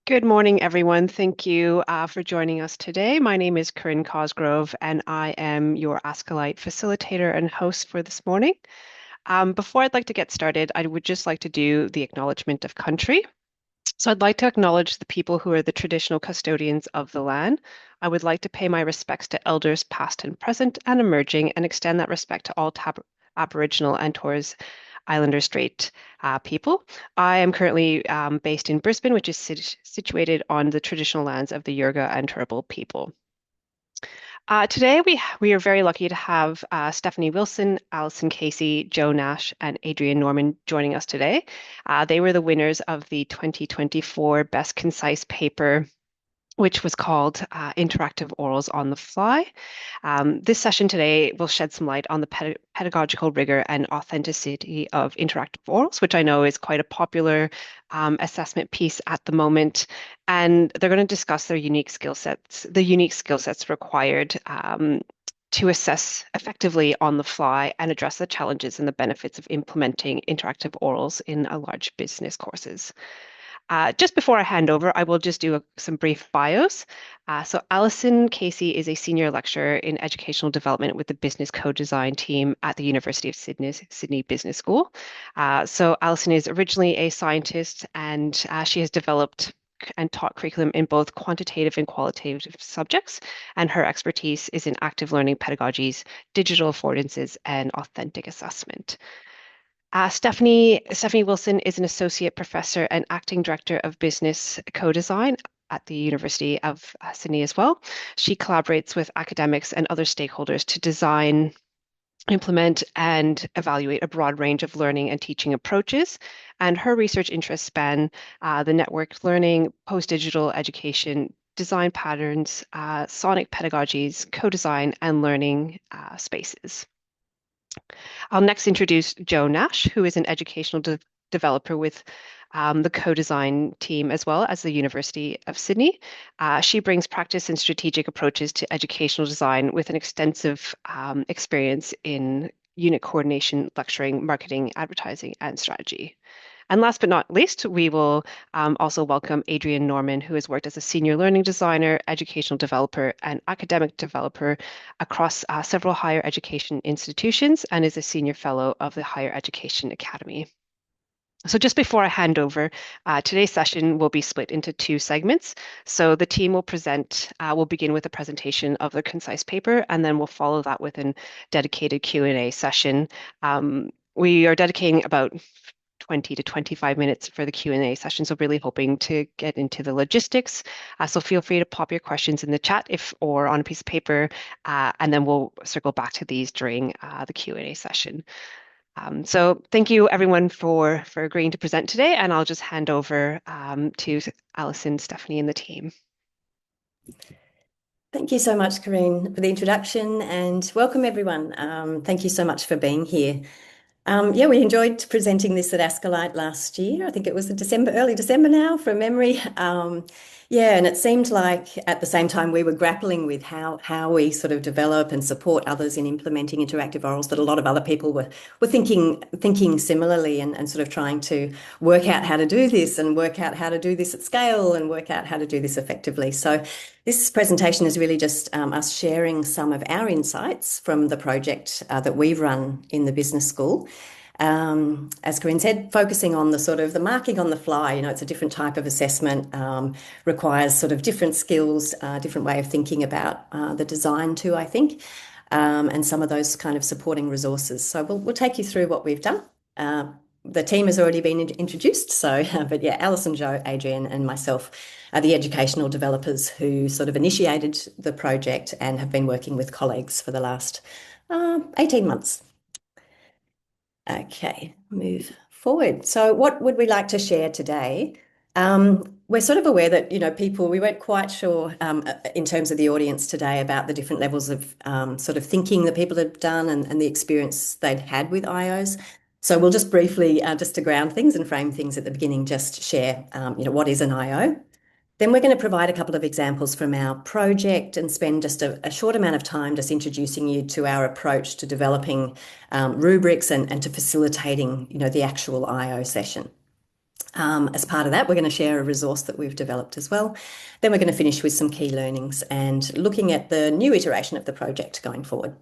Good morning, everyone. Thank you for joining us today. My name is Corinne Cosgrove, and I am your ASCILITE facilitator and host for this morning. Before I'd like to get started, I would just like to do the acknowledgement of country. So I'd like to acknowledge the people who are the traditional custodians of the land. I would like to pay my respects to elders past and present and emerging, and extend that respect to all Aboriginal and Torres Islander Strait people. I am currently based in Brisbane, which is situated on the traditional lands of the Yurga and Turrbal people. Today, we are very lucky to have Stephanie Wilson, Alison Casey, Joe Nash, and Adrian Norman joining us today. They were the winners of the 2024 Best Concise Paper, which was called Interactive Orals on the Fly. This session today will shed some light on the pedagogical rigor and authenticity of interactive orals, which I know is quite a popular assessment piece at the moment. And they're going to discuss their unique skill sets, the unique skill sets required to assess effectively on the fly and address the challenges and the benefits of implementing interactive orals in a large business courses. Just before I hand over, I will just do some brief bios. So Alison Casey is a senior lecturer in educational development with the business co-design team at the University of Sydney Business School. So Alison is originally a scientist, and she has developed and taught curriculum in both quantitative and qualitative subjects, and her expertise is in active learning pedagogies, digital affordances, and authentic assessment. Stephanie Wilson is an associate professor and acting director of business co-design at the University of Sydney as well. She collaborates with academics and other stakeholders to design, implement, and evaluate a broad range of learning and teaching approaches. And her research interests span the networked learning, post-digital education, design patterns, sonic pedagogies, co-design, and learning spaces. I'll next introduce Joe Nash, who is an educational developer with the co-design team as well as the University of Sydney. She brings practice and strategic approaches to educational design with an extensive experience in unit coordination, lecturing, marketing, advertising, and strategy. And last but not least, we will also welcome Adrian Norman, who has worked as a senior learning designer, educational developer, and academic developer across several higher education institutions and is a senior fellow of the Higher Education Academy. So just before I hand over, today's session will be split into two segments. So the team will begin with a presentation of the concise paper, and then we'll follow that with a dedicated Q&A session. We are dedicating about 20 to 25 minutes for the Q&A session. So really hoping to get into the logistics. So feel free to pop your questions in the chat or on a piece of paper, and then we'll circle back to these during the Q&A session. So thank you everyone for agreeing to present today, and I'll just hand over to Alison, Stephanie, and the team. Thank you so much, Corinne, for the introduction, and welcome everyone. Thank you so much for being here. Yeah, we enjoyed presenting this at ASCILITE last year. I think it was early December now from memory. Yeah, and it seemed like at the same time we were grappling with how we sort of develop and support others in implementing interactive orals, that a lot of other people were thinking similarly and sort of trying to work out how to do this and work out how to do this at scale and work out how to do this effectively. So this presentation is really just us sharing some of our insights from the project that we've run in the business school. As Corinne said, focusing on the sort of the marking on the fly, it's a different type of assessment, requires sort of different skills, different way of thinking about the design too, I think, and some of those kind of supporting resources. So we'll take you through what we've done. The team has already been introduced, but yeah, Alison, Joe, Adrian, and myself are the educational developers who sort of initiated the project and have been working with colleagues for the last 18 months. Okay, move forward. So what would we like to share today? We're sort of aware that, we weren't quite sure in terms of the audience today about the different levels of sort of thinking that people have done and the experience they'd had with IOs. So we'll just briefly, just to ground things and frame things at the beginning, just share, what is an IO. Then we're going to provide a couple of examples from our project and spend just a short amount of time just introducing you to our approach to developing rubrics and to facilitating, the actual IO session. As part of that, we're going to share a resource that we've developed as well. Then we're going to finish with some key learnings and looking at the new iteration of the project going forward.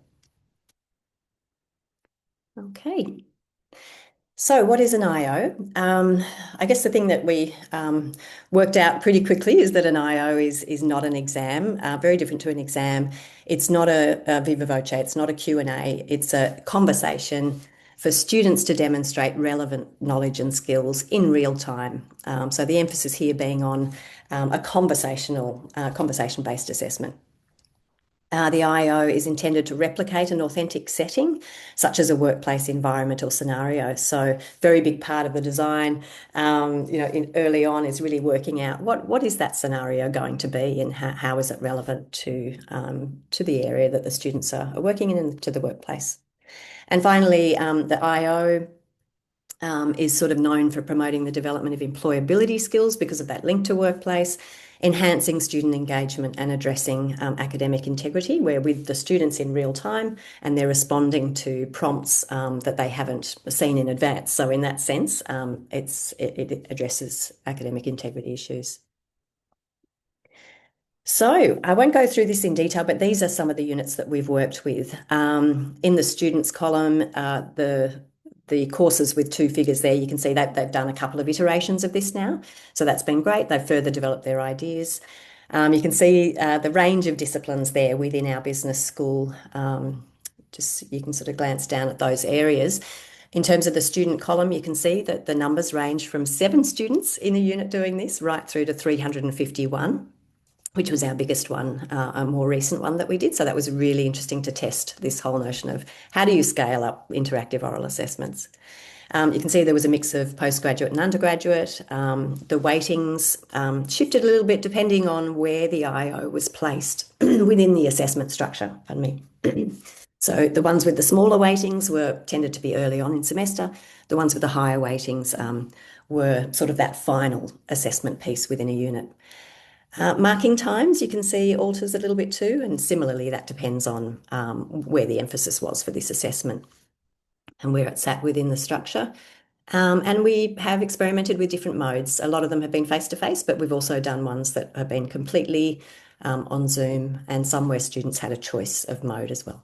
Okay. So what is an IO? I guess the thing that we worked out pretty quickly is that an IO is not an exam, very different to an exam. It's not a viva voce, it's not a Q&A, it's a conversation for students to demonstrate relevant knowledge and skills in real time. So the emphasis here being on a conversation-based assessment. The IO is intended to replicate an authentic setting, such as a workplace environment or scenario. So, very big part of the design, early on is really working out what is that scenario going to be and how is it relevant to the area that the students are working in and to the workplace. And finally, the IO is sort of known for promoting the development of employability skills because of that link to workplace, enhancing student engagement and addressing academic integrity. We're with the students in real time and they're responding to prompts that they haven't seen in advance. So in that sense, it addresses academic integrity issues. So I won't go through this in detail, but these are some of the units that we've worked with. In the students column, the courses with 2 figures there, you can see that they've done a couple of iterations of this now. So that's been great. They've further developed their ideas. You can see the range of disciplines there within our business school. Just you can sort of glance down at those areas. In terms of the student column, you can see that the numbers range from 7 students in a unit doing this right through to 351. Which was our biggest one, a more recent one that we did. So that was really interesting to test this whole notion of how do you scale up interactive oral assessments. You can see there was a mix of postgraduate and undergraduate. The weightings shifted a little bit depending on where the IO was placed within the assessment structure, pardon me. So the ones with the smaller weightings tended to be early on in semester. The ones with the higher weightings were sort of that final assessment piece within a unit. Marking times, you can see alters a little bit too, and similarly that depends on where the emphasis was for this assessment and where it sat within the structure. And we have experimented with different modes. A lot of them have been face-to-face, but we've also done ones that have been completely on Zoom and some where students had a choice of mode as well.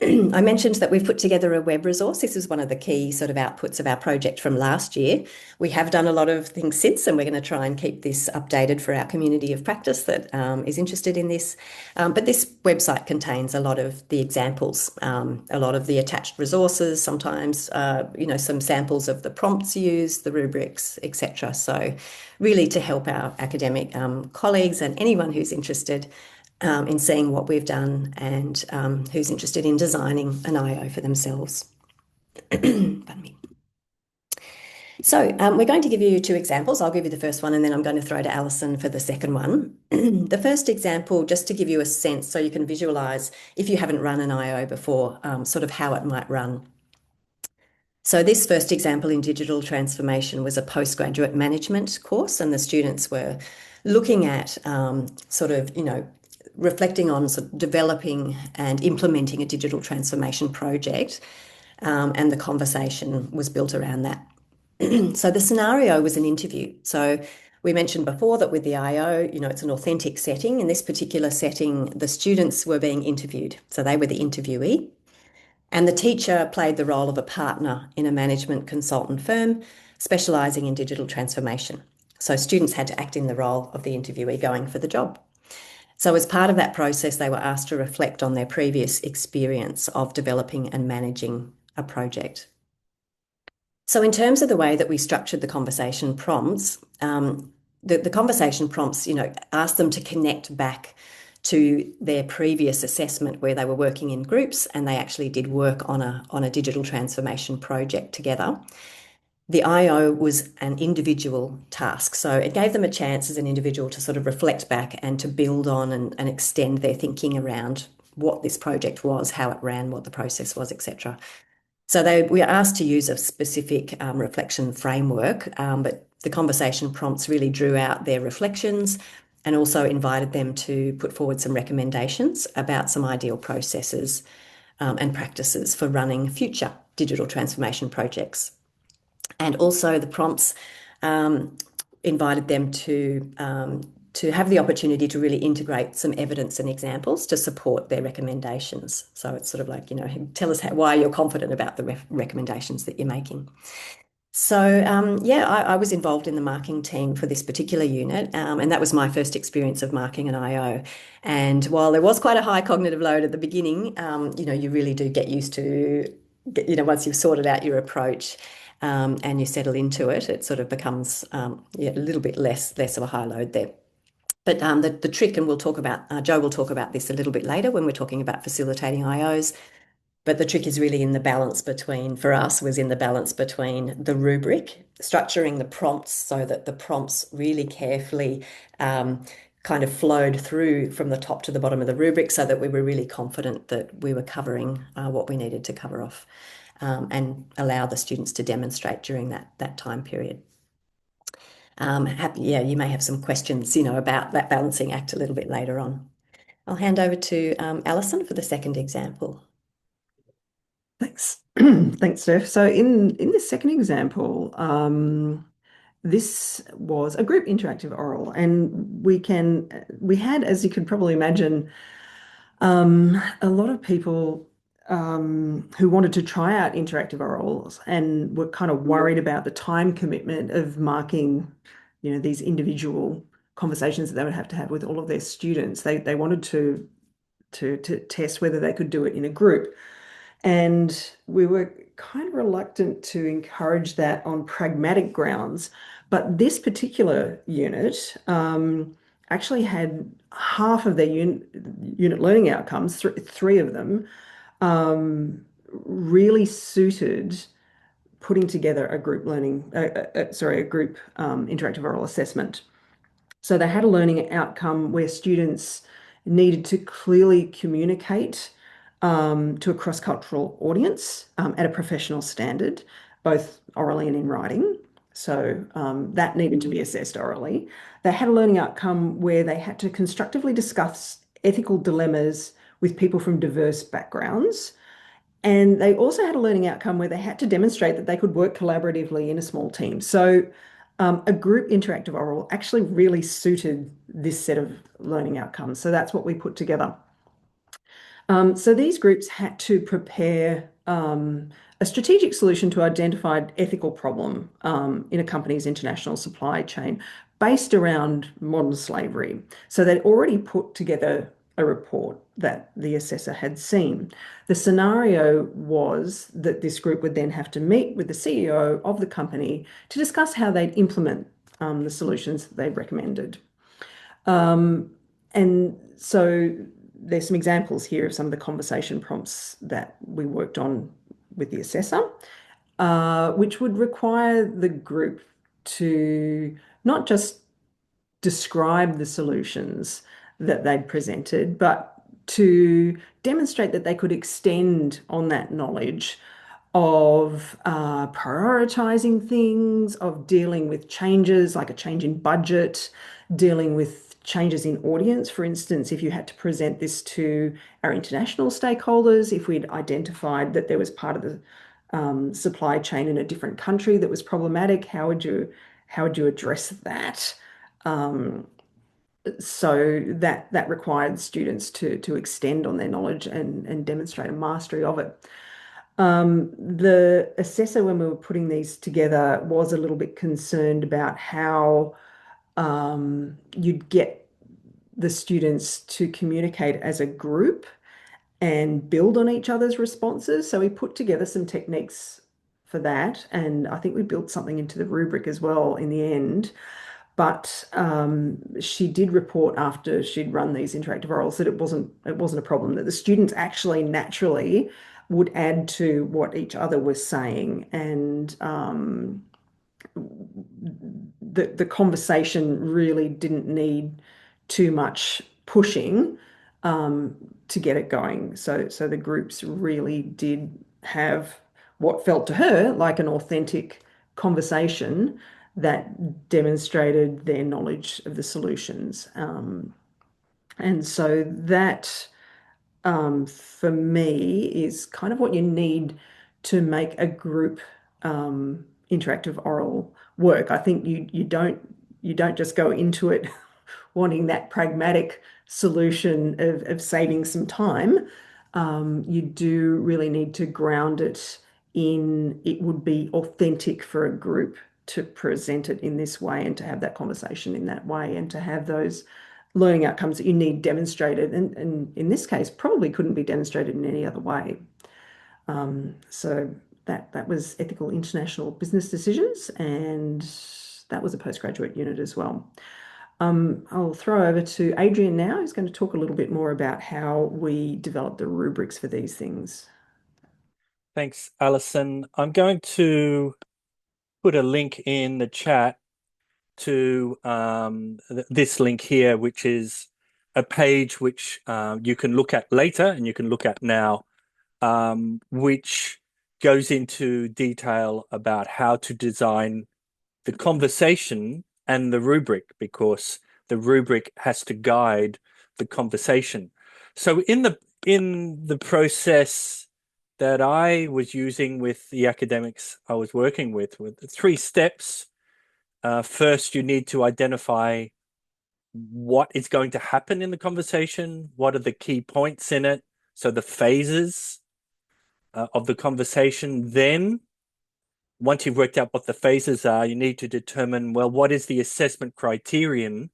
I mentioned that we've put together a web resource. This is one of the key sort of outputs of our project from last year. We have done a lot of things since, and we're going to try and keep this updated for our community of practice that is interested in this. But this website contains a lot of the examples, a lot of the attached resources, sometimes, some samples of the prompts used, the rubrics, etc. So really to help our academic colleagues and anyone who's interested in seeing what we've done and who's interested in designing an IO for themselves. Pardon me. So we're going to give you 2 examples. I'll give you the first one and then I'm going to throw to Alison for the second one. The first example, just to give you a sense so you can visualise, if you haven't run an IO before, sort of how it might run. So this first example in digital transformation was a postgraduate management course, and the students were looking at reflecting on sort of developing and implementing a digital transformation project, and the conversation was built around that. So the scenario was an interview. So we mentioned before that with the IO, it's an authentic setting. In this particular setting, the students were being interviewed. So they were the interviewee. And the teacher played the role of a partner in a management consultant firm specialising in digital transformation. So students had to act in the role of the interviewee going for the job. So as part of that process, they were asked to reflect on their previous experience of developing and managing a project. So in terms of the way that we structured the conversation prompts, the conversation prompts, asked them to connect back to their previous assessment where they were working in groups and they actually did work on a digital transformation project together. The IO was an individual task. So it gave them a chance as an individual to sort of reflect back and to build on and extend their thinking around what this project was, how it ran, what the process was, etc. So we were asked to use a specific reflection framework, but the conversation prompts really drew out their reflections and also invited them to put forward some recommendations about some ideal processes and practices for running future digital transformation projects. And also the prompts um, invited them to have the opportunity to really integrate some evidence and examples to support their recommendations. So it's sort of like, tell us why you're confident about the recommendations that you're making. So yeah, I was involved in the marking team for this particular unit, and that was my first experience of marking an IO. And while there was quite a high cognitive load at the beginning, you really do get used to, once you've sorted out your approach and you settle into it, it sort of becomes yeah, a little bit less of a high load there. But the trick, and we'll talk about, Joe will talk about this a little bit later when we're talking about facilitating IOs. But the trick is really in the balance between, for us, was in the balance between the rubric, structuring the prompts so that the prompts really carefully kind of flowed through from the top to the bottom of the rubric so that we were really confident that we were covering what we needed to cover off and allow the students to demonstrate during that time period. Yeah, you may have some questions, about that balancing act a little bit later on. I'll hand over to Alison for the second example. Thanks. Thanks, Steph. So in this second example, this was a group interactive oral, and we had, as you could probably imagine, a lot of people who wanted to try out interactive orals and were kind of worried about the time commitment of marking, these individual conversations that they would have to have with all of their students. They wanted to test whether they could do it in a group. And we were kind of reluctant to encourage that on pragmatic grounds. But this particular unit actually had half of their unit learning outcomes, three of them, really suited putting together a group a group interactive oral assessment. So they had a learning outcome where students needed to clearly communicate to a cross-cultural audience at a professional standard, both orally and in writing. So that needed to be assessed orally. They had a learning outcome where they had to constructively discuss ethical dilemmas with people from diverse backgrounds. And they also had a learning outcome where they had to demonstrate that they could work collaboratively in a small team. So a group interactive oral actually really suited this set of learning outcomes. So that's what we put together. So these groups had to prepare a strategic solution to identify an ethical problem in a company's international supply chain based around modern slavery. So they'd already put together a report that the assessor had seen. The scenario was that this group would then have to meet with the CEO of the company to discuss how they'd implement the solutions that they'd recommended. And so there's some examples here of some of the conversation prompts that we worked on with the assessor, which would require the group to not just describe the solutions that they'd presented, but to demonstrate that they could extend on that knowledge of prioritizing things, of dealing with changes like a change in budget, dealing with changes in audience. For instance, if you had to present this to our international stakeholders, if we'd identified that there was part of the supply chain in a different country that was problematic, how would you address that? So that required students to extend on their knowledge and demonstrate a mastery of it. The assessor, when we were putting these together, was a little bit concerned about how you'd get the students to communicate as a group and build on each other's responses. So we put together some techniques for that, and I think we built something into the rubric as well in the end. But she did report after she'd run these interactive orals that it wasn't a problem, that the students actually naturally would add to what each other was saying, and the conversation really didn't need too much pushing to get it going. So the groups really did have what felt to her like an authentic conversation that demonstrated their knowledge of the solutions. And so that, for me, is kind of what you need to make a group interactive oral work. I think you don't just go into it wanting that pragmatic solution of saving some time. You do really need to ground it in it would be authentic for a group to present it in this way and to have that conversation in that way and to have those learning outcomes that you need demonstrated. And in this case, probably couldn't be demonstrated in any other way. So that was ethical international business decisions, and that was a postgraduate unit as well. I'll throw over to Adrian now, who's going to talk a little bit more about how we develop the rubrics for these things. Thanks, Alison. I'm going to put a link in the chat to this link here, which is a page which you can look at later and you can look at now, which goes into detail about how to design the conversation and the rubric, because the rubric has to guide the conversation. So in the process that I was using with the academics I was working with 3 steps. First, you need to identify what is going to happen in the conversation. What are the key points in it? So the phases of the conversation. Then, once you've worked out what the phases are, you need to determine, well, what is the assessment criterion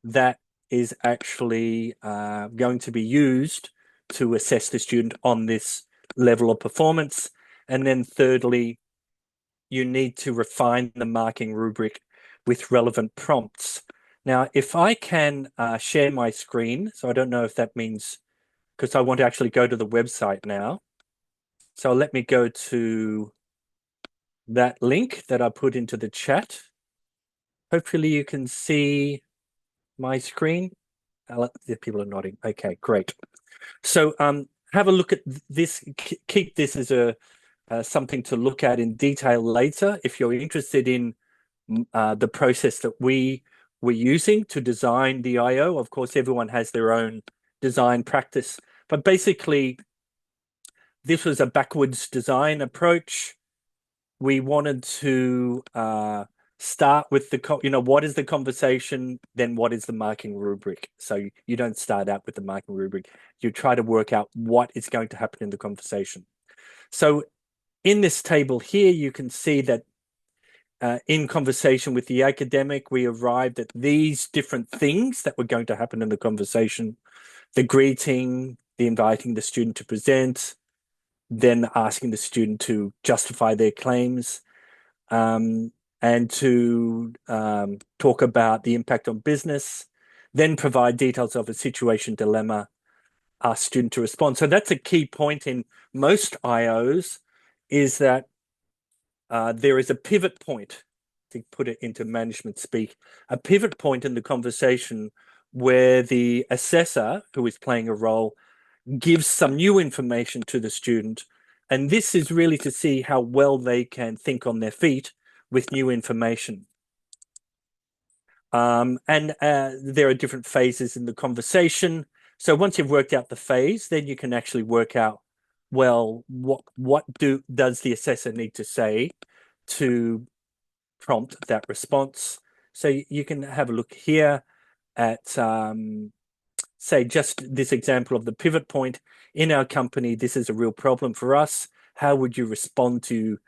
that is actually going to be used to assess the student on this level of performance. And then thirdly, you need to refine the marking rubric with relevant prompts. Now, if I can share my screen, so I don't know if that means, because I want to actually go to the website now. So let me go to that link that I put into the chat. Hopefully you can see my screen. The people are nodding. Okay, great. So have a look at this. Keep this as something to look at in detail later if you're interested in the process that we were using to design the IO. Of course, everyone has their own design practice, but basically this was a backwards design approach. We wanted to start with what is the conversation, then what is the marking rubric. So you don't start out with the marking rubric. You try to work out what is going to happen in the conversation. So in this table here, you can see that in conversation with the academic, we arrived at these different things that were going to happen in the conversation: the greeting, the inviting the student to present, then asking the student to justify their claims, and to talk about the impact on business, then provide details of a situation dilemma, ask student to respond. So that's a key point in most IOs, is that there is a pivot point, to put it into management speak, a pivot point in the conversation where the assessor, who is playing a role, gives some new information to the student. And this is really to see how well they can think on their feet with new information. And there are different phases in the conversation. So once you've worked out the phase, then you can actually work out, well, what does the assessor need to say to prompt that response? So you can have a look here at, say, just this example of the pivot point. In our company, this is a real problem for us. How would you respond to,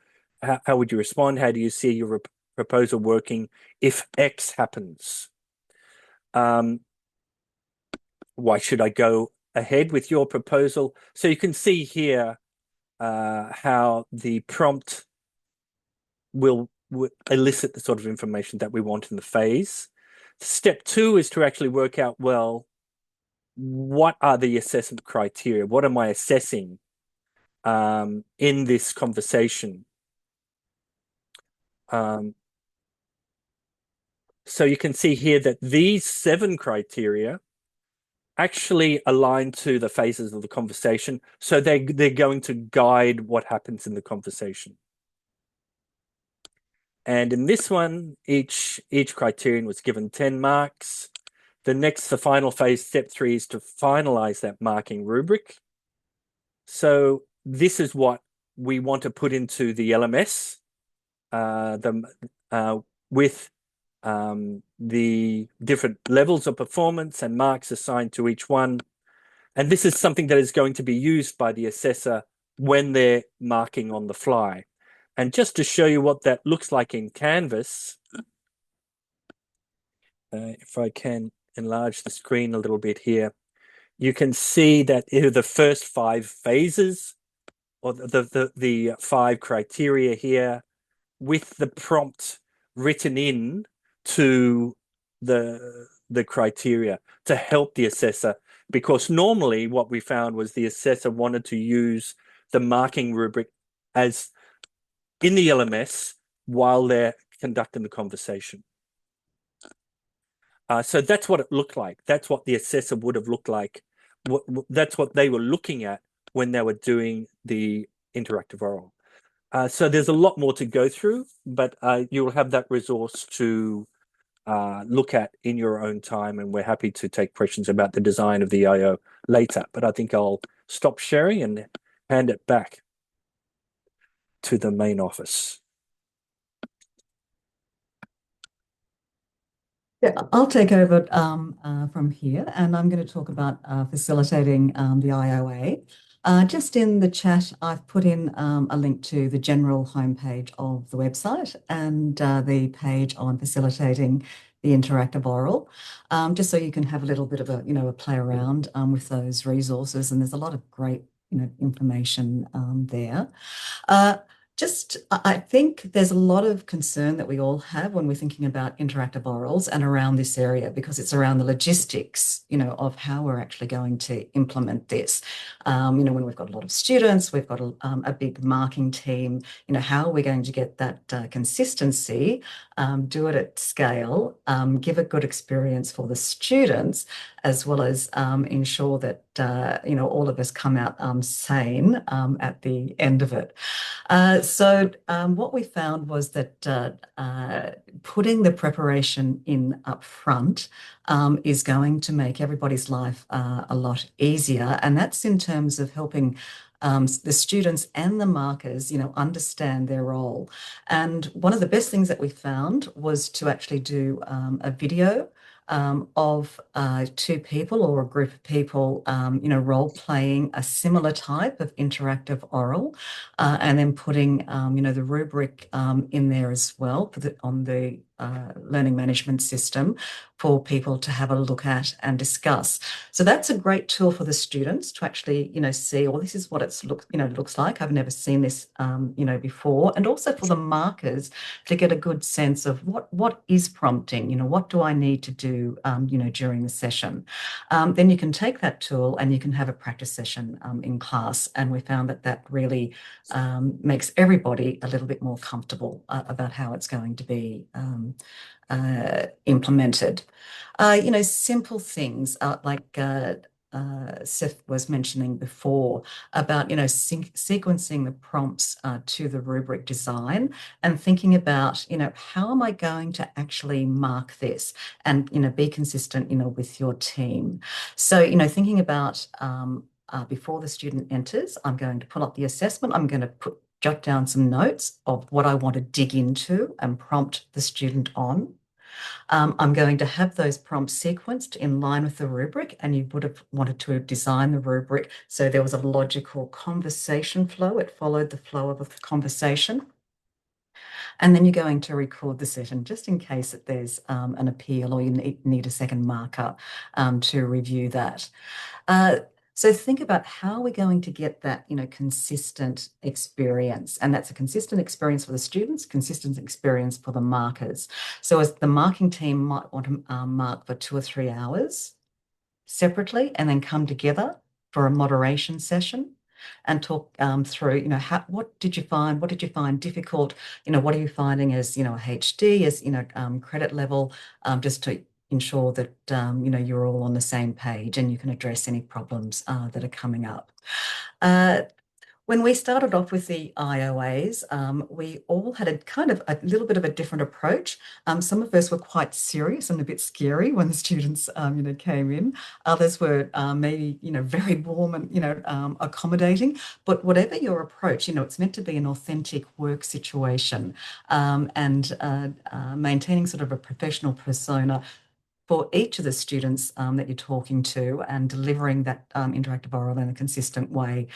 how would you respond? How do you see your proposal working if X happens? Why should I go ahead with your proposal? So you can see here how the prompt will elicit the sort of information that we want in the phase. Step 2 is to actually work out, well, what are the assessment criteria? What am I assessing in this conversation? So you can see here that these 7 criteria actually align to the phases of the conversation. So they're going to guide what happens in the conversation. And in this one, each criterion was given 10 marks. The final phase, step 3, is to finalize that marking rubric. So this is what we want to put into the LMS. with the different levels of performance and marks assigned to each one. And this is something that is going to be used by the assessor when they're marking on the fly. And just to show you what that looks like in Canvas, if I can enlarge the screen a little bit here, you can see that the first 5 phases, or the 5 criteria here, with the prompt written in to the criteria to help the assessor, because normally what we found was the assessor wanted to use the marking rubric as in the LMS while they're conducting the conversation. So that's what it looked like. That's what the assessor would have looked like. That's what they were looking at when they were doing the interactive oral. So there's a lot more to go through, but you'll have that resource to look at in your own time, and we're happy to take questions about the design of the IO later. But I think I'll stop sharing and hand it back to the main office. Yeah, I'll take over from here, and I'm going to talk about facilitating the IOA. Just in the chat, I've put in a link to the general homepage of the website and the page on facilitating the interactive oral, just so you can have a little bit of a play around with those resources. And there's a lot of great information there. I think there's a lot of concern that we all have when we're thinking about interactive orals and around this area, because it's around the logistics, of how we're actually going to implement this. When we've got a lot of students, we've got a big marking team, how are we going to get that consistency, do it at scale, give a good experience for the students, as well as ensure that, all of us come out sane at the end of it. So what we found was that putting the preparation in up front is going to make everybody's life a lot easier. And that's in terms of helping the students and the markers, understand their role. And one of the best things that we found was to actually do a video of 2 people or a group of people, role playing a similar type of interactive oral, and then putting, the rubric in there as well on the learning management system for people to have a look at and discuss. So that's a great tool for the students to actually, see, well, this is what it looks like. I've never seen this, before. And also for the markers to get a good sense of what is prompting, what do I need to do, during the session. Then you can take that tool and you can have a practice session in class. And we found that really makes everybody a little bit more comfortable about how it's going to be implemented. Simple things like Seth was mentioning before about, sequencing the prompts to the rubric design and thinking about, how am I going to actually mark this and, be consistent, with your team. So, thinking about before the student enters, I'm going to pull up the assessment. I'm going to jot down some notes of what I want to dig into and prompt the student on. I'm going to have those prompts sequenced in line with the rubric, and you would have wanted to design the rubric so there was a logical conversation flow. It followed the flow of a conversation. And then you're going to record the session just in case that there's an appeal or you need a second marker to review that. So think about how we're going to get that, consistent experience. And that's a consistent experience for the students, consistent experience for the markers. So as the marking team might want to mark for 2 or 3 hours separately and then come together for a moderation session and talk through, what did you find? What did you find difficult? What are you finding as, a HD, as, credit level, just to ensure that, you're all on the same page and you can address any problems that are coming up. When we started off with the IOAs, we all had a kind of a little bit of a different approach. Some of us were quite serious and a bit scary when the students, came in. Others were maybe, very warm and, accommodating. But whatever your approach, it's meant to be an authentic work situation, and maintaining sort of a professional persona for each of the students that you're talking to, and delivering that interactive oral in a consistent way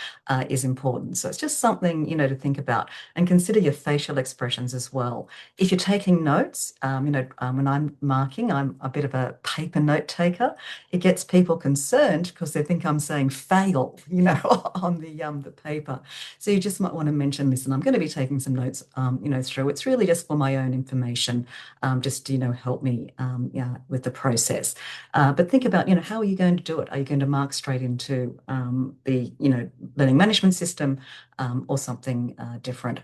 is important. So it's just something, to think about, and consider your facial expressions as well. If you're taking notes, when I'm marking, I'm a bit of a paper note taker. It gets people concerned because they think I'm saying fail, on the paper. So you just might want to mention, listen, I'm going to be taking some notes, through. It's really just for my own information, just to, help me with the process. But think about, how are you going to do it? Are you going to mark straight into the, learning management system, or something different?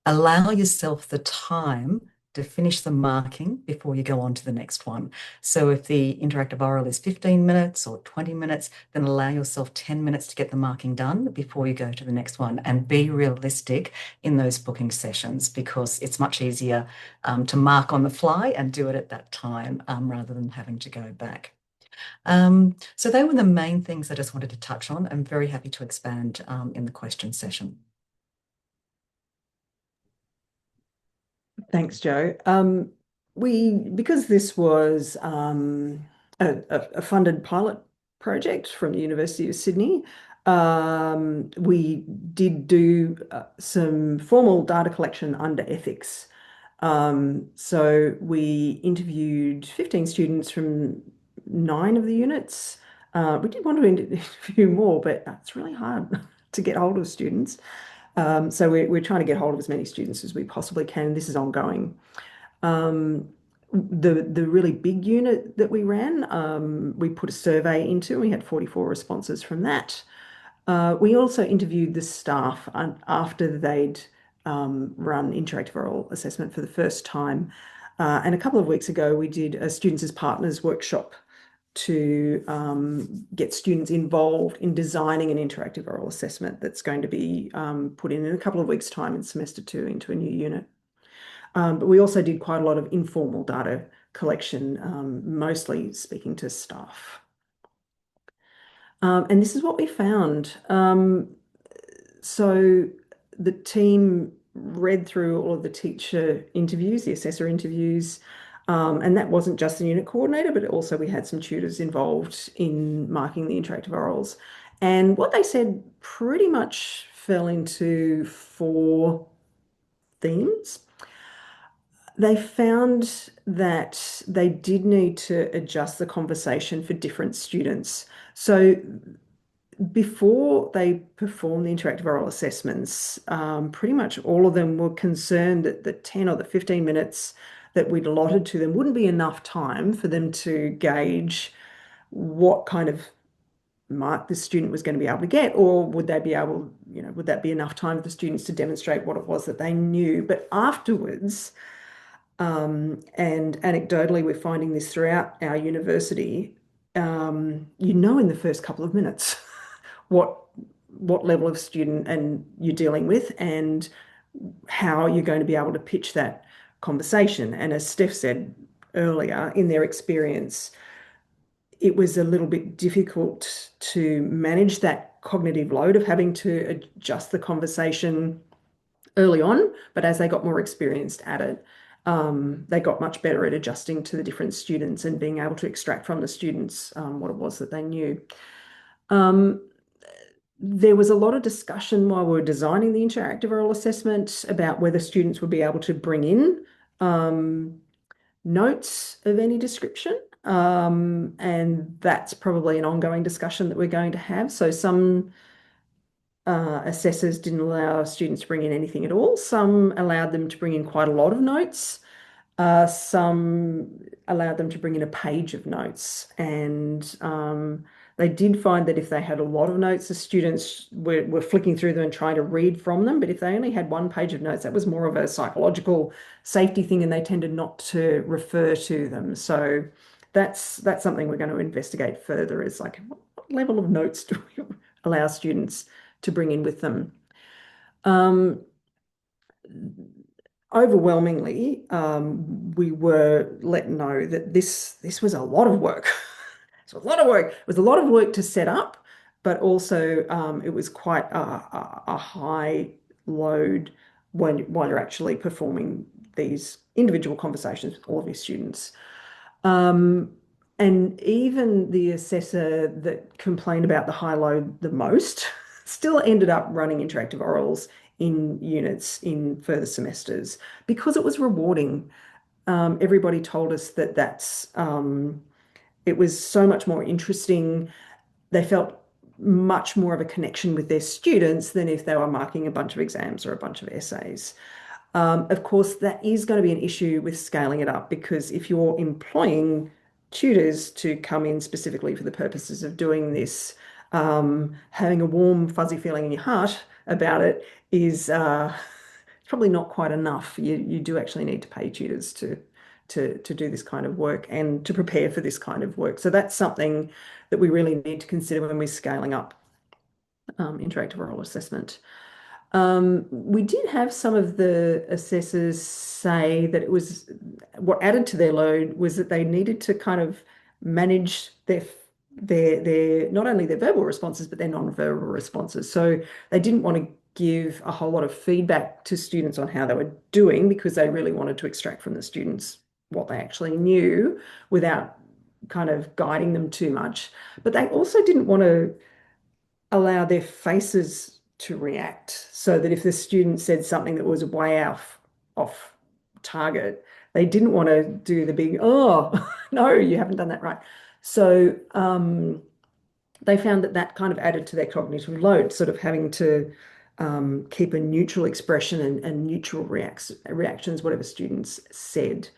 Allow yourself the time to finish the marking before you go on to the next one. So if the interactive oral is 15 minutes or 20 minutes, then allow yourself 10 minutes to get the marking done before you go to the next one, and be realistic in those booking sessions, because it's much easier to mark on the fly and do it at that time, rather than having to go back. So they were the main things I just wanted to touch on. I'm very happy to expand in the question session. Thanks, Jo. Because this was a funded pilot project from the University of Sydney, we did do some formal data collection under ethics. So we interviewed 15 students from 9 of the units. We did want to interview more, but it's really hard to get hold of students. So we're trying to get hold of as many students as we possibly can. This is ongoing. The really big unit that we ran, we put a survey into. We had 44 responses from that. We also interviewed the staff after they'd run interactive oral assessment for the first time. And a couple of weeks ago, we did a Students as Partners workshop to get students involved in designing an interactive oral assessment that's going to be put in a couple of weeks' time in semester 2 into a new unit. But we also did quite a lot of informal data collection, mostly speaking to staff. And this is what we found. So the team read through all of the teacher interviews, the assessor interviews, and that wasn't just the unit coordinator, but also we had some tutors involved in marking the interactive orals. And what they said pretty much fell into 4 themes. They found that they did need to adjust the conversation for different students. So before they performed the interactive oral assessments, pretty much all of them were concerned that the 10 or the 15 minutes that we'd allotted to them wouldn't be enough time for them to gauge what kind of mark the student was going to be able to get, or would they be able, would that be enough time for the students to demonstrate what it was that they knew. But afterwards, and anecdotally, we're finding this throughout our university, in the first couple of minutes what level of student and you're dealing with, and how you're going to be able to pitch that conversation. And as Steph said earlier, in their experience, it was a little bit difficult to manage that cognitive load of having to adjust the conversation early on, but as they got more experienced at it, they got much better at adjusting to the different students and being able to extract from the students what it was that they knew. There was a lot of discussion while we were designing the interactive oral assessment about whether students would be able to bring in notes of any description. And that's probably an ongoing discussion that we're going to have. So some assessors didn't allow students to bring in anything at all. Some allowed them to bring in quite a lot of notes. Some allowed them to bring in a page of notes. And they did find that if they had a lot of notes, the students were flicking through them and trying to read from them. But if they only had 1 page of notes, that was more of a psychological safety thing, and they tended not to refer to them. So that's something we're going to investigate further, is like, what level of notes do we allow students to bring in with them. Overwhelmingly, we were let know that this was a lot of work. It was a lot of work. It was a lot of work to set up, but also it was quite a high load while you're actually performing these individual conversations with all of your students. And even the assessor that complained about the high load the most still ended up running interactive orals in units in further semesters because it was rewarding. Everybody told us that it was so much more interesting. They felt much more of a connection with their students than if they were marking a bunch of exams or a bunch of essays. Of course, that is going to be an issue with scaling it up because if you're employing tutors to come in specifically for the purposes of doing this, having a warm, fuzzy feeling in your heart about it is probably not quite enough. You do actually need to pay tutors to do this kind of work and to prepare for this kind of work. So that's something that we really need to consider when we're scaling up interactive oral assessment. We did have some of the assessors say that it was what added to their load was that they needed to kind of manage their not only their verbal responses but their non-verbal responses. So they didn't want to give a whole lot of feedback to students on how they were doing because they really wanted to extract from the students what they actually knew without kind of guiding them too much. But they also didn't want to allow their faces to react so that if the student said something that was way off target, they didn't want to do the big, oh, no, you haven't done that right. So they found that kind of added to their cognitive load, sort of having to keep a neutral expression and neutral reactions, whatever students said.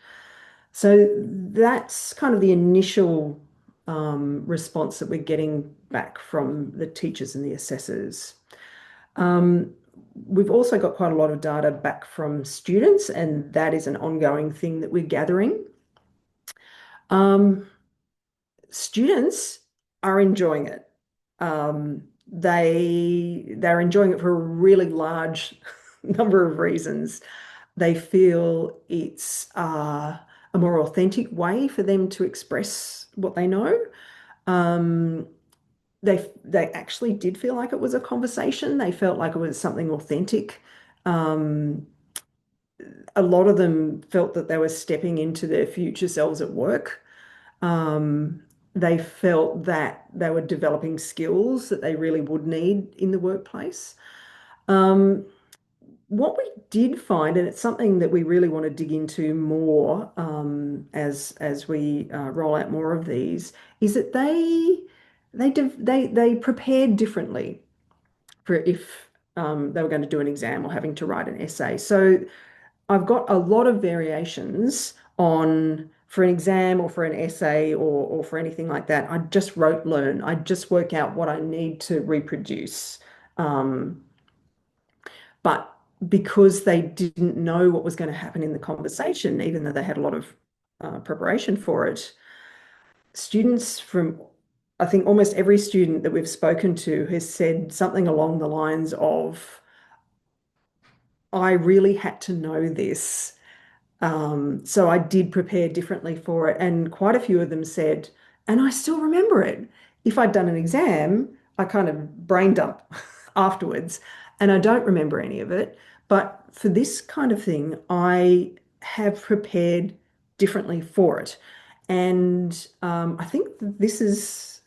So that's kind of the initial response that we're getting back from the teachers and the assessors. We've also got quite a lot of data back from students, and that is an ongoing thing that we're gathering. Students are enjoying it. They're enjoying it for a really large number of reasons. They feel it's a more authentic way for them to express what they know. They actually did feel like it was a conversation. They felt like it was something authentic. A lot of them felt that they were stepping into their future selves at work. They felt that they were developing skills that they really would need in the workplace. What we did find, and it's something that we really want to dig into more as we roll out more of these, is that they prepared differently for if they were going to do an exam or having to write an essay. So I've got a lot of variations on for an exam or for an essay or for anything like that. I just learn. I just work out what I need to reproduce. But because they didn't know what was going to happen in the conversation, even though they had a lot of preparation for it, students from, I think almost every student that we've spoken to has said something along the lines of, I really had to know this. So I did prepare differently for it. And quite a few of them said, and I still remember it. If I'd done an exam, I kind of brain dump afterwards, and I don't remember any of it. But for this kind of thing, I have prepared differently for it. And I think this is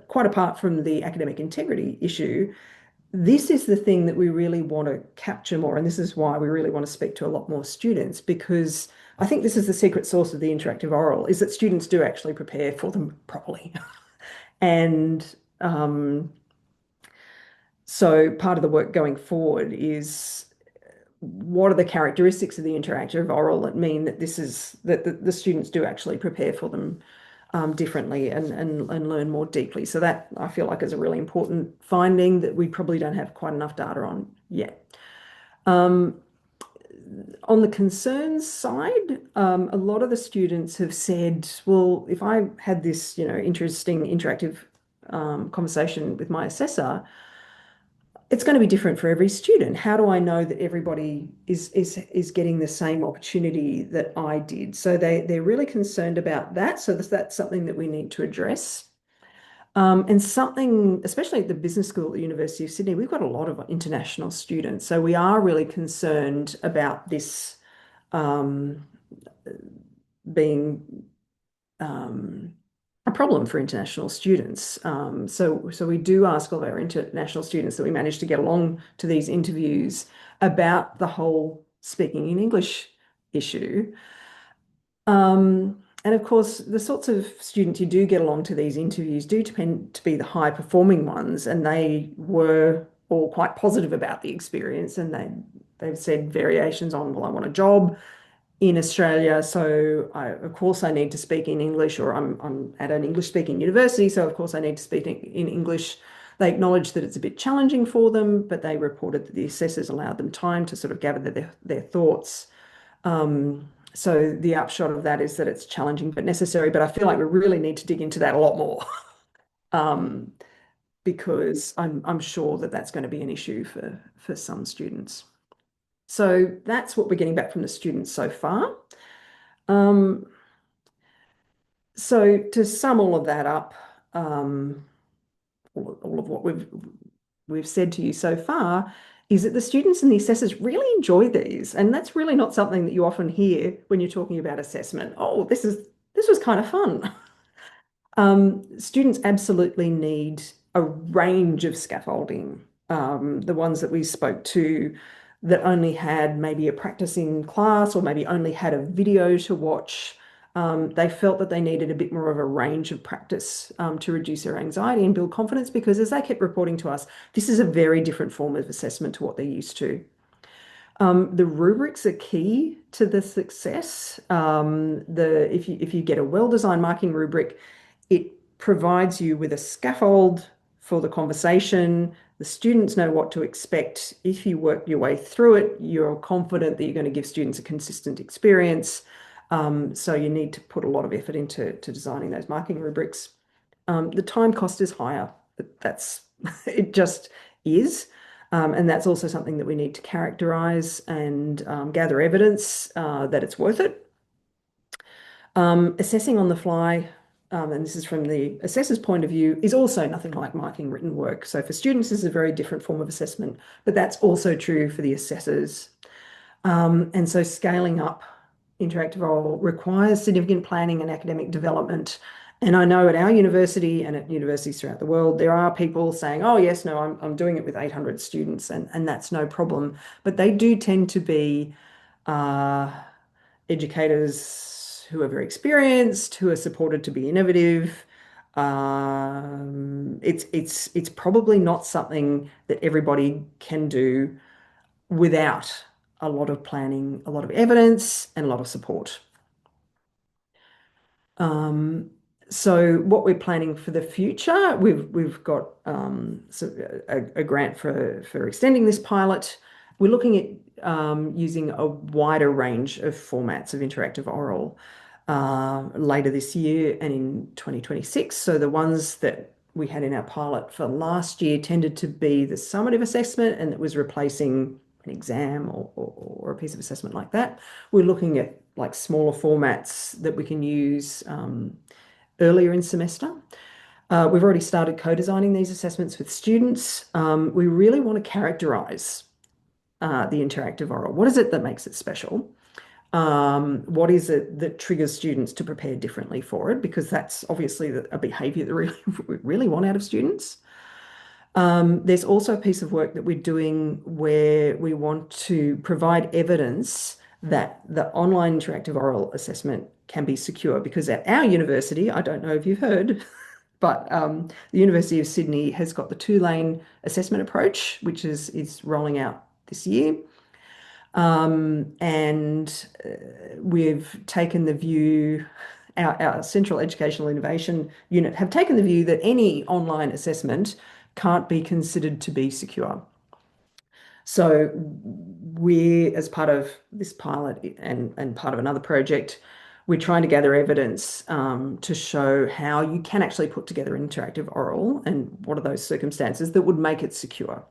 quite apart from the academic integrity issue. This is the thing that we really want to capture more, and this is why we really want to speak to a lot more students, because I think this is the secret sauce of the interactive oral, is that students do actually prepare for them properly. And so part of the work going forward is what are the characteristics of the interactive oral that mean that the students do actually prepare for them differently and learn more deeply. So that I feel like is a really important finding that we probably don't have quite enough data on yet. On the concerns side, a lot of the students have said, well, if I had this, interesting interactive conversation with my assessor, it's going to be different for every student. How do I know that everybody is getting the same opportunity that I did? So they're really concerned about that. So that's something that we need to address. And something, especially at the business school at the University of Sydney, we've got a lot of international students. So we are really concerned about this being a problem for international students. So we do ask all of our international students that we manage to get along to these interviews about the whole speaking in English issue. And of course, the sorts of students you do get along to these interviews do tend to be the high performing ones, and they were all quite positive about the experience, and they've said variations on, well, I want a job in Australia, so of course I need to speak in English, or I'm at an English speaking university, so of course I need to speak in English. They acknowledge that it's a bit challenging for them, but they reported that the assessors allowed them time to sort of gather their thoughts. So the upshot of that is that it's challenging but necessary, but I feel like we really need to dig into that a lot more. Because I'm sure that that's going to be an issue for some students. So that's what we're getting back from the students so far. So to sum all of that up, all of what we've said to you so far is that the students and the assessors really enjoy these, and that's really not something that you often hear when you're talking about assessment. Oh, this was kind of fun. Students absolutely need a range of scaffolding. The ones that we spoke to that only had maybe a practice in class or maybe only had a video to watch, they felt that they needed a bit more of a range of practice to reduce their anxiety and build confidence, because as they kept reporting to us, this is a very different form of assessment to what they're used to. The rubrics are key to the success. If you get a well-designed marking rubric, it provides you with a scaffold for the conversation. The students know what to expect. If you work your way through it, you're confident that you're going to give students a consistent experience. So you need to put a lot of effort into designing those marking rubrics. The time cost is higher. It just is. And that's also something that we need to characterize and gather evidence that it's worth it. Assessing on the fly, and this is from the assessor's point of view, is also nothing like marking written work. So for students, this is a very different form of assessment, but that's also true for the assessors. And so scaling up interactive oral requires significant planning and academic development. And I know at our university and at universities throughout the world, there are people saying, oh, yes, no, I'm doing it with 800 students, and that's no problem. But they do tend to be educators who are very experienced, who are supported to be innovative. It's probably not something that everybody can do without a lot of planning, a lot of evidence, and a lot of support. So what we're planning for the future, we've got a grant for extending this pilot. We're looking at using a wider range of formats of interactive oral later this year and in 2026. So the ones that we had in our pilot for last year tended to be the summative assessment, and it was replacing an exam or a piece of assessment like that. We're looking at like smaller formats that we can use earlier in semester. We've already started co-designing these assessments with students. We really want to characterize the interactive oral. What is it that makes it special? What is it that triggers students to prepare differently for it? Because that's obviously a behavior that we really want out of students. There's also a piece of work that we're doing where we want to provide evidence that the online interactive oral assessment can be secure, because at our university, I don't know if you've heard, but the University of Sydney has got the 2-lane assessment approach, which is rolling out this year. And we've taken the view, our Central Educational Innovation Unit have taken the view that any online assessment can't be considered to be secure. So we, as part of this pilot and part of another project, we're trying to gather evidence to show how you can actually put together an interactive oral and what are those circumstances that would make it secure.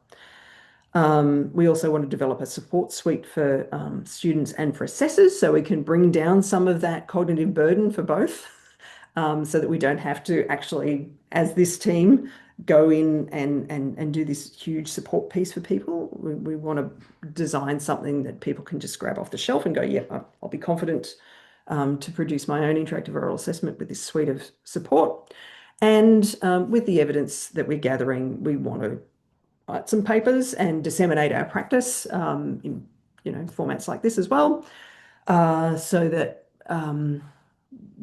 We also want to develop a support suite for students and for assessors, so we can bring down some of that cognitive burden for both, so that we don't have to actually, as this team, go in and do this huge support piece for people. We want to design something that people can just grab off the shelf and go, yeah, I'll be confident to produce my own interactive oral assessment with this suite of support. And with the evidence that we're gathering, we want to write some papers and disseminate our practice in formats like this as well, so that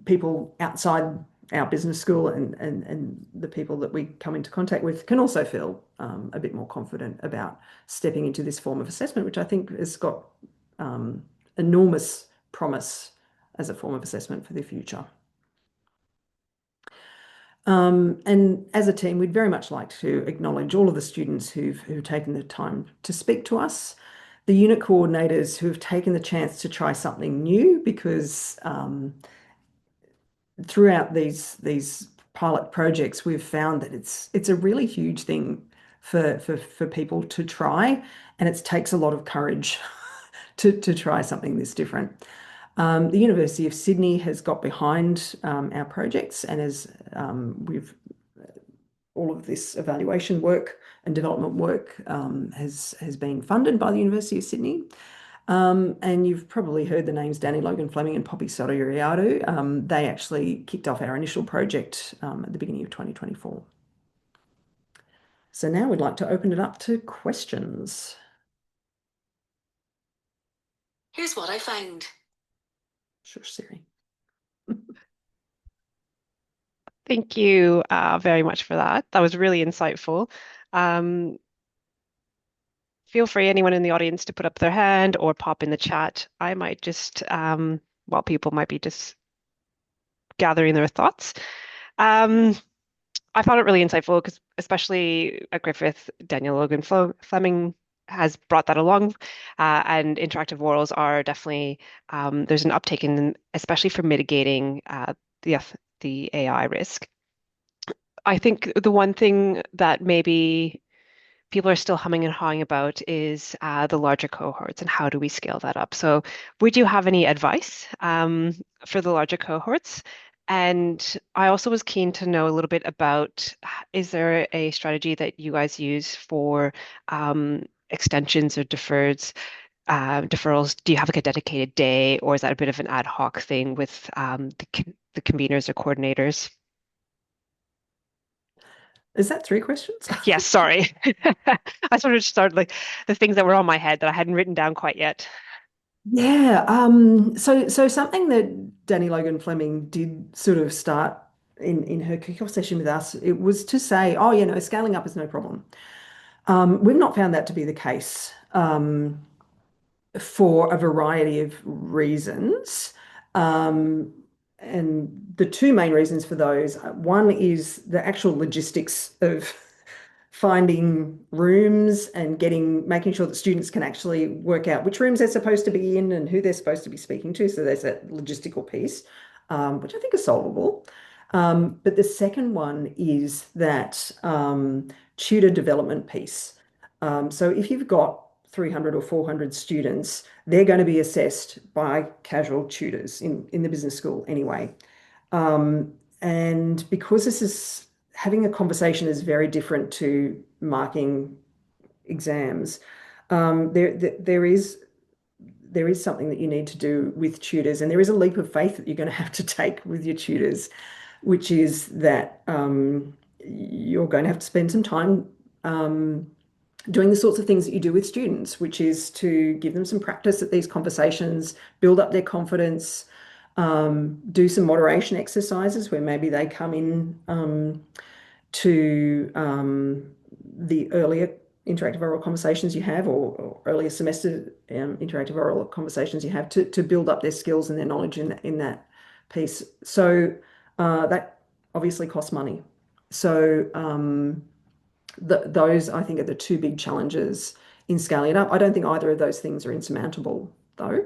people outside our business school and the people that we come into contact with can also feel a bit more confident about stepping into this form of assessment, which I think has got enormous promise as a form of assessment for the future. And as a team, we'd very much like to acknowledge all of the students who've taken the time to speak to us, the unit coordinators who have taken the chance to try something new, because throughout these pilot projects, we've found that it's a really huge thing for people to try, and it takes a lot of courage to try something this different. The University of Sydney has got behind our projects, and as we've all of this evaluation work and development work has been funded by the University of Sydney. And you've probably heard the names Danny Logan Fleming and Poppy Sotouriadu. They actually kicked off our initial project at the beginning of 2024. So now we'd like to open it up to questions. Here's what I found. Sure, Siri. Thank you very much for that. That was really insightful. Feel free, anyone in the audience, to put up their hand or pop in the chat. I might just, while people might be just gathering their thoughts. I found it really insightful because, especially at Griffith, Daniel Logan Fleming has brought that along, and interactive orals are definitely there's an uptake in, especially for mitigating the AI risk. I think the one thing that maybe people are still humming and hawing about is the larger cohorts and how do we scale that up. So would you have any advice for the larger cohorts? And I also was keen to know a little bit about, is there a strategy that you guys use for extensions or deferrals? Do you have like a dedicated day, or is that a bit of an ad hoc thing with the conveners or coordinators? Is that 3 questions? Yes, sorry. I sort of started like the things that were on my head that I hadn't written down quite yet. Yeah. So something that Danny Logan Fleming did sort of start in her kickoff session with us, it was to say, oh, scaling up is no problem. We've not found that to be the case for a variety of reasons. And the 2 main reasons for those, one is the actual logistics of finding rooms and making sure that students can actually work out which rooms they're supposed to be in and who they're supposed to be speaking to. So there's that logistical piece, which I think is solvable. But the second one is that tutor development piece. So if you've got 300 or 400 students, they're going to be assessed by casual tutors in the business school anyway. And because having a conversation is very different to marking exams, there is something that you need to do with tutors, and there is a leap of faith that you're going to have to take with your tutors, which is that you're going to have to spend some time doing the sorts of things that you do with students, which is to give them some practice at these conversations, build up their confidence, do some moderation exercises where maybe they come in to the earlier interactive oral conversations you have, or earlier semester interactive oral conversations you have, to build up their skills and their knowledge in that piece. So that obviously costs money. So those, I think, are the 2 big challenges in scaling it up. I don't think either of those things are insurmountable, though.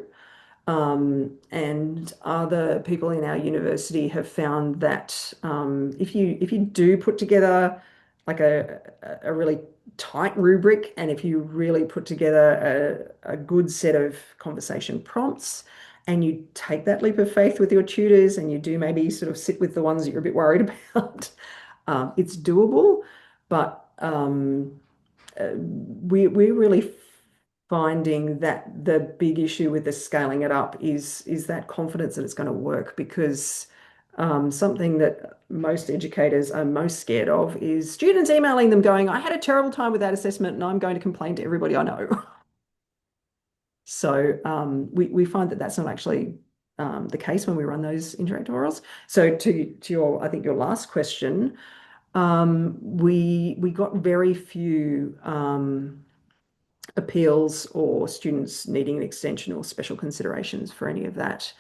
And other people in our university have found that if you do put together like a really tight rubric, and if you really put together a good set of conversation prompts, and you take that leap of faith with your tutors, and you do maybe sort of sit with the ones that you're a bit worried about, it's doable. But we're really finding that the big issue with the scaling it up is that confidence that it's going to work, because something that most educators are most scared of is students emailing them going, I had a terrible time with that assessment and I'm going to complain to everybody I know. So we find that that's not actually the case when we run those interactive orals. So to your, I think your last question, we got very few appeals or students needing an extension or special considerations for any of that.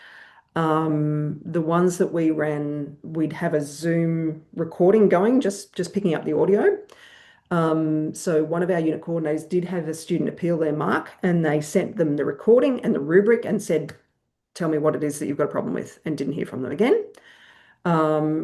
The ones that we ran, we'd have a Zoom recording going, just picking up the audio. So one of our unit coordinators did have a student appeal their mark, and they sent them the recording and the rubric and said, tell me what it is that you've got a problem with, and didn't hear from them again.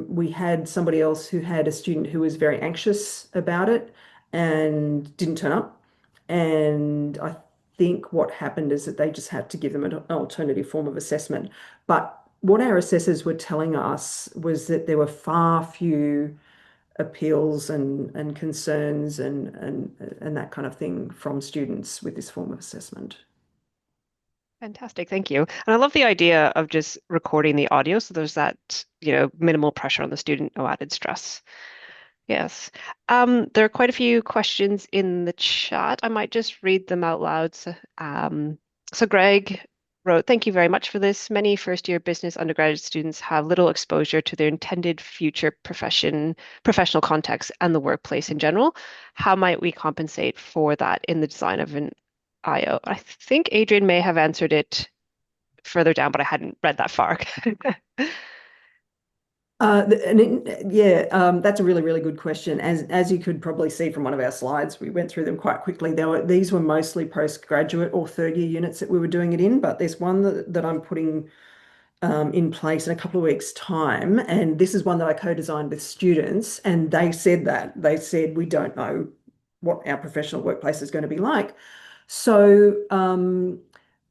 We had somebody else who had a student who was very anxious about it and didn't turn up. And I think what happened is that they just had to give them an alternative form of assessment. But what our assessors were telling us was that there were far few appeals and concerns and that kind of thing from students with this form of assessment. Fantastic, thank you. And I love the idea of just recording the audio, so there's that, minimal pressure on the student, no added stress. Yes. There are quite a few questions in the chat. I might just read them out loud. So Greg wrote, thank you very much for this. Many first-year business undergraduate students have little exposure to their intended future professional context and the workplace in general. How might we compensate for that in the design of an IO? I think Adrian may have answered it further down, but I hadn't read that far. That's a really, really good question. As you could probably see from one of our slides, we went through them quite quickly. These were mostly postgraduate or third year units that we were doing it in, but there's one that I'm putting in place in a couple of weeks' time, and this is one that I co-designed with students, and they said we don't know what our professional workplace is going to be like. So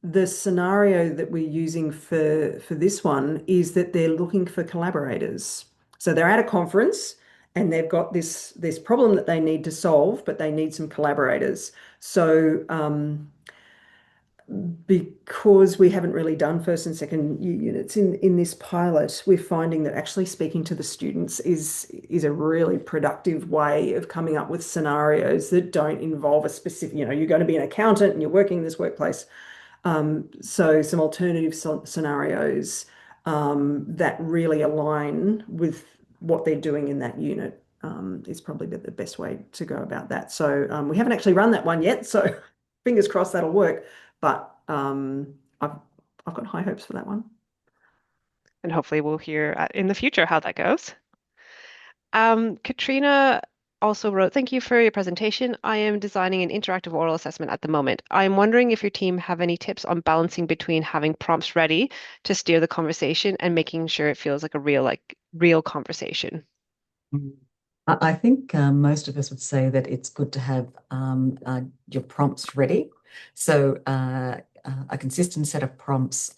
the scenario that we're using for this one is that they're looking for collaborators. So they're at a conference and they've got this problem that they need to solve, but they need some collaborators. So because we haven't really done first and second units in this pilot, we're finding that actually speaking to the students is a really productive way of coming up with scenarios that don't involve a specific, you're going to be an accountant and you're working in this workplace. So some alternative scenarios that really align with what they're doing in that unit is probably the best way to go about that. So we haven't actually run that one yet, so fingers crossed that'll work. But I've got high hopes for that one. And hopefully we'll hear in the future how that goes. Katrina also wrote, thank you for your presentation. I am designing an interactive oral assessment at the moment. I'm wondering if your team have any tips on balancing between having prompts ready to steer the conversation and making sure it feels like a real conversation. I think most of us would say that it's good to have your prompts ready. So a consistent set of prompts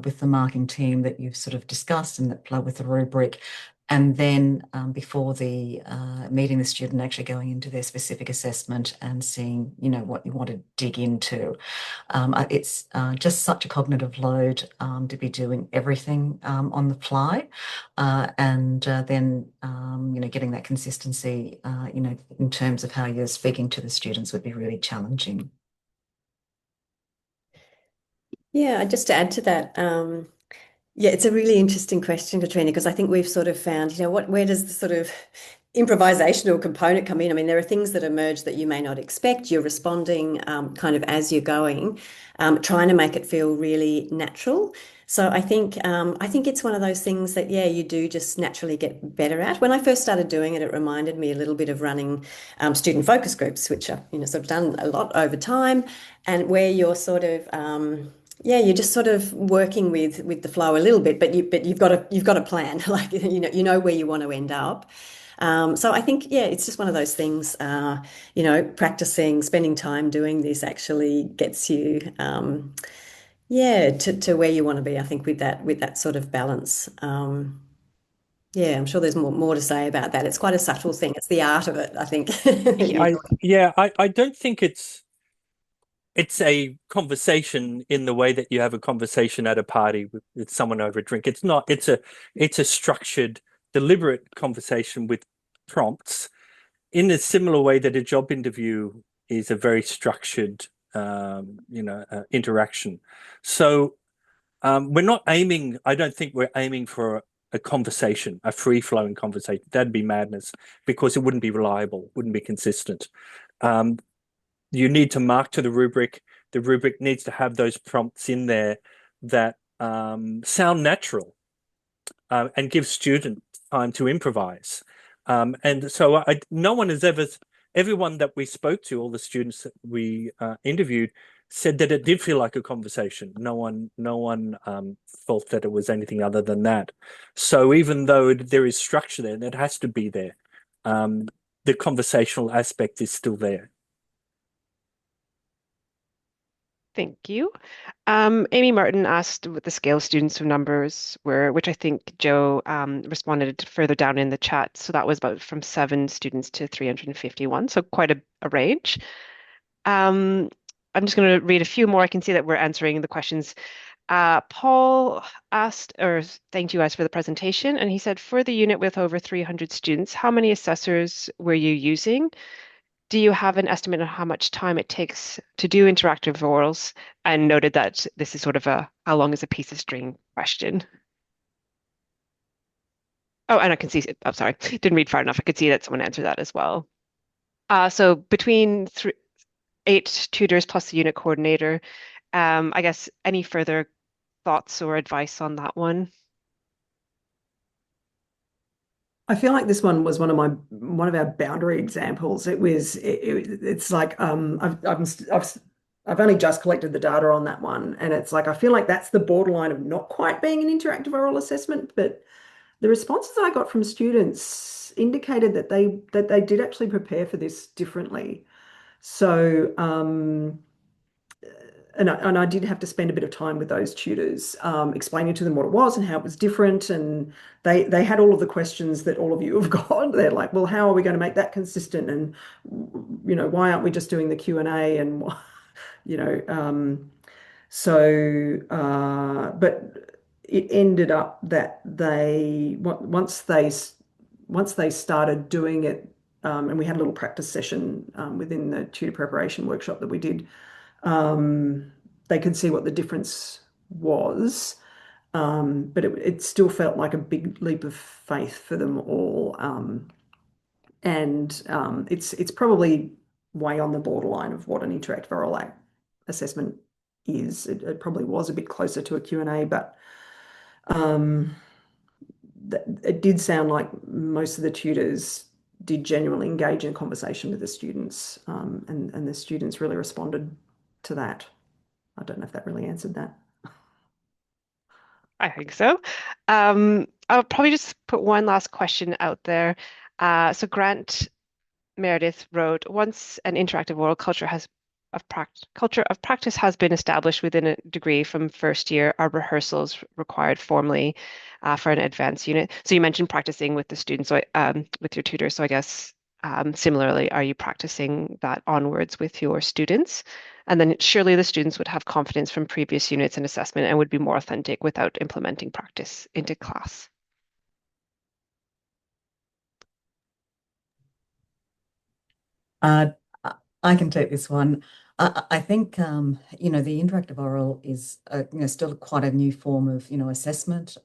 with the marking team that you've sort of discussed and that play with the rubric. And then before the meeting the student, actually going into their specific assessment and seeing, what you want to dig into. It's just such a cognitive load to be doing everything on the fly, and then, getting that consistency, in terms of how you're speaking to the students would be really challenging. Yeah, just to add to that, it's a really interesting question, Katrina, because I think we've sort of found, where does the sort of improvisational component come in? I mean, there are things that emerge that you may not expect. You're responding kind of as you're going, trying to make it feel really natural. So I think it's one of those things that, you do just naturally get better at. When I first started doing it, it reminded me a little bit of running student focus groups, which I've, sort of done a lot over time, and where you're sort of you're just sort of working with the flow a little bit, but you've got a plan, like you know where you want to end up. So I think, yeah, it's just one of those things, practicing, spending time doing this actually gets you, to where you want to be, I think, with that sort of balance. Yeah, I'm sure there's more to say about that. It's quite a subtle thing. It's the art of it, I think. I don't think it's a conversation in the way that you have a conversation at a party with someone over a drink. It's not. It's a structured, deliberate conversation with prompts in a similar way that a job interview is a very structured, interaction. So we're not aiming. I don't think we're aiming for a conversation, a free-flowing conversation. That'd be madness because it wouldn't be reliable, wouldn't be consistent. Um, you need to mark to the rubric. The rubric needs to have those prompts in there that sound natural and give students time to improvise. And so no one has everyone that we spoke to, all the students that we interviewed, said that it did feel like a conversation. No one felt that it was anything other than that. So even though there is structure there, that has to be there. The conversational aspect is still there. Thank you. Amy Martin asked what the scale students of numbers were, which I think Joe responded further down in the chat. So that was about from 7 students to 351, so quite a range. I'm just going to read a few more. I can see that we're answering the questions. Paul asked, or thanked you guys for the presentation, and he said, for the unit with over 300 students, how many assessors were you using? Do you have an estimate on how much time it takes to do interactive orals? And noted that this is sort of a how long is a piece of string question. Oh, and I can see, oh, sorry, didn't read far enough. I could see that someone answered that as well. So between 8 tutors plus the unit coordinator, I guess any further thoughts or advice on that one? I feel like this one was one of our boundary examples. It's like I've only just collected the data on that one, and it's like I feel like that's the borderline of not quite being an interactive oral assessment. But the responses I got from students indicated that they did actually prepare for this differently. So and I did have to spend a bit of time with those tutors, explaining to them what it was and how it was different. And they had all of the questions that all of you have got. They're like, well, how are we going to make that consistent? And why aren't we just doing the Q&A? And but it ended up that once they started doing it, and we had a little practice session within the tutor preparation workshop that we did. They could see what the difference was, but it still felt like a big leap of faith for them all. And it's probably way on the borderline of what an interactive oral assessment is. It probably was a bit closer to a Q&A, but it did sound like most of the tutors did genuinely engage in conversation with the students, and the students really responded to that. I don't know if that really answered that. I think so. I'll probably just put one last question out there. So Grant Meredith wrote, once an interactive oral culture of practice has been established within a degree from first year, are rehearsals required formally for an advanced unit? So you mentioned practicing with the students, so with your tutor. So I guess similarly, are you practicing that onwards with your students? And then surely the students would have confidence from previous units and assessment and would be more authentic without implementing practice into class. I can take this one. I think the interactive oral is still quite a new form of assessment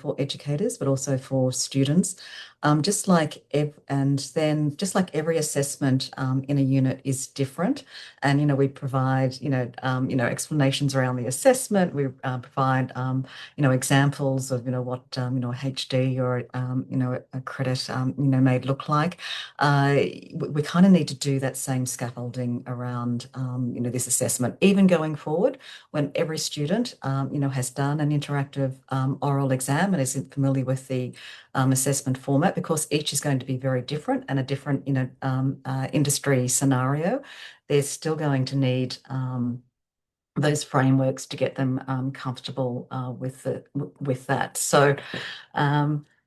for educators, but also for students. Just like every assessment in a unit is different, and we provide explanations around the assessment. We provide examples of what HD or a credit may look like. We kind of need to do that same scaffolding around this assessment, even going forward when every student, has done an interactive oral exam and is familiar with the assessment format, because each is going to be very different and a different, industry scenario. They're still going to need those frameworks to get them comfortable with that. So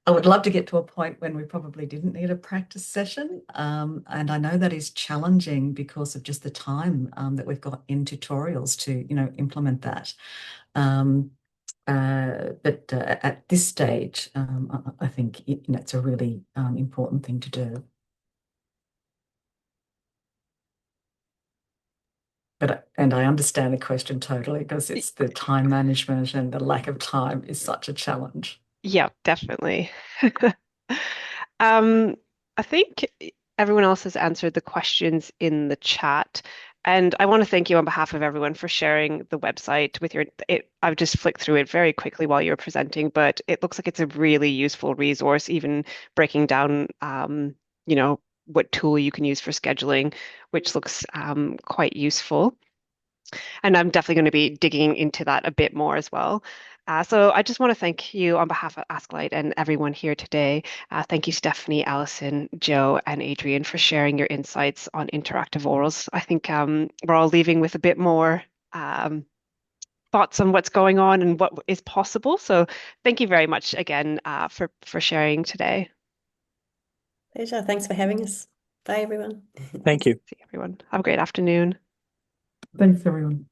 I would love to get to a point when we probably didn't need a practice session. And I know that is challenging because of just the time that we've got in tutorials to, implement that. But at this stage, I think it's a really important thing to do. And I understand the question totally, because it's the time management and the lack of time is such a challenge. Yeah, definitely. I think everyone else has answered the questions in the chat. And I want to thank you on behalf of everyone for sharing the website with I've just flicked through it very quickly while you were presenting, but it looks like it's a really useful resource, even breaking down, what tool you can use for scheduling, which looks quite useful. And I'm definitely going to be digging into that a bit more as well. So I just want to thank you on behalf of ASCILITE and everyone here today. Thank you, Stephanie, Alison, Joe, and Adrian, for sharing your insights on interactive orals. I think we're all leaving with a bit more thoughts on what's going on and what is possible. So thank you very much again for sharing today. Pleasure. Thanks for having us. Bye, everyone. Thank you. See everyone. Have a great afternoon. Thanks, everyone.